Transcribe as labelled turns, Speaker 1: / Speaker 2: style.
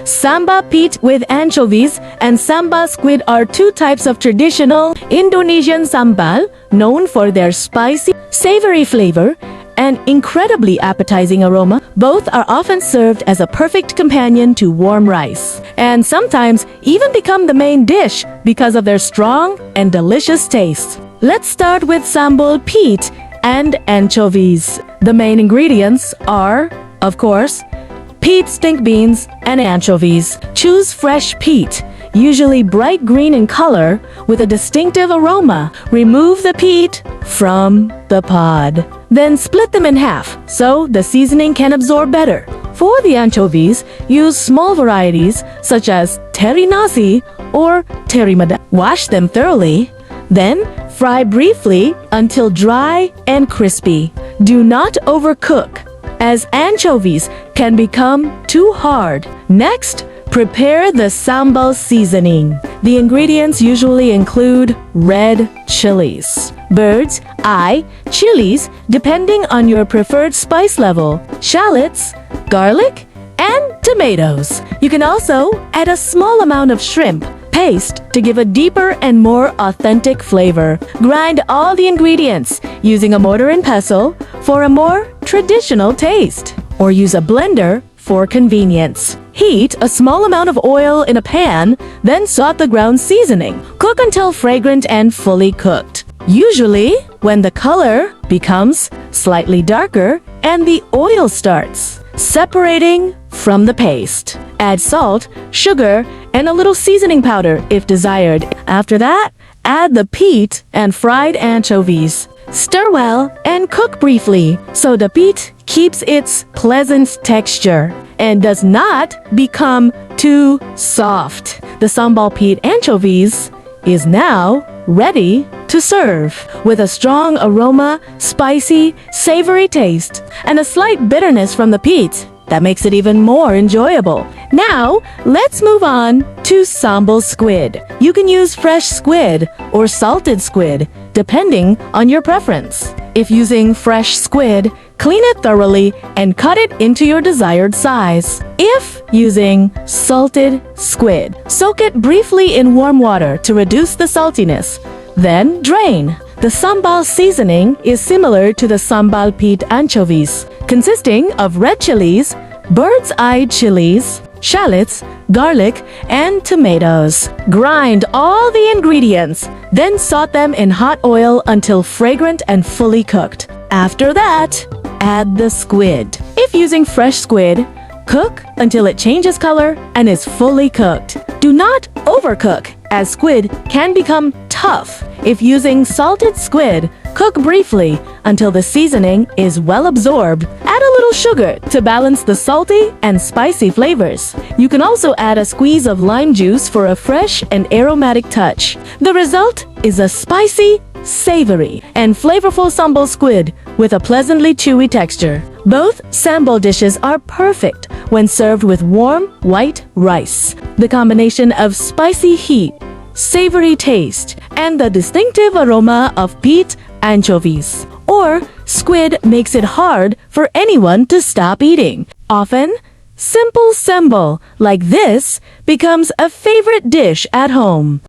Speaker 1: Samba peat with anchovies and samba squid are two types of traditional Indonesian sambal, known for their spicy, savory flavor and incredibly appetizing aroma. Both are often served as a perfect companion to warm rice, and sometimes even become the main dish because of their strong and delicious taste. Let's start with sambal peat and anchovies. The main ingredients are, of course, peat stink beans and anchovies. Choose fresh peat, usually bright green in color with a distinctive aroma. Remove the peat from the pod. Then split them in half so the seasoning can absorb better. For the anchovies, use small varieties such as teri nasi or teri mada. Wash them thoroughly, then fry briefly until dry and crispy. Do not overcook, as anchovies can become too hard. Next, prepare the sambal seasoning. The ingredients usually include red chilies, bird's eye chilies depending on your preferred spice level, shallots, garlic, and tomatoes. You can also add a small amount of shrimp paste to give a deeper and more authentic flavor. Grind all the ingredients using a mortar and pestle for a more traditional taste, or use a blender for convenience. Heat a small amount of oil in a pan, then saute the ground seasoning. Cook until fragrant and fully cooked. Usually, when the color becomes slightly darker and the oil starts separating from the paste, add salt, sugar, and a little seasoning powder if desired. After that, add the peat and fried anchovies. Stir well and cook briefly so the peat keeps its pleasant texture and does not become too soft. The sambal peat anchovies is now ready to serve with a strong aroma, spicy, savory taste, and a slight bitterness from the peat that makes it even more enjoyable. Now, let's move on to sambal squid. You can use fresh squid or salted squid, depending on your preference. If using fresh squid, clean it thoroughly and cut it into your desired size. If using salted squid, soak it briefly in warm water to reduce the saltiness. Then drain. The sambal seasoning is similar to the sambal peat anchovies, consisting of red chilies, bird's eye chilies, shallots, garlic, and tomatoes. Grind all the ingredients, then saute them in hot oil until fragrant and fully cooked. After that, add the squid. If using fresh squid, cook until it changes color and is fully cooked. Do not overcook, as squid can become tough. If using salted squid, cook briefly until the seasoning is well absorbed. Add a little sugar to balance the salty and spicy flavors. You can also add a squeeze of lime juice for a fresh and aromatic touch. The result is a spicy, savory, and flavorful sambal squid with a pleasantly chewy texture. Both sambal dishes are perfect when served with warm, white rice. The combination of spicy heat, savory taste, and the distinctive aroma of peat anchovies or squid makes it hard for anyone to stop eating. Often, simple sambal like this becomes a favorite dish at home.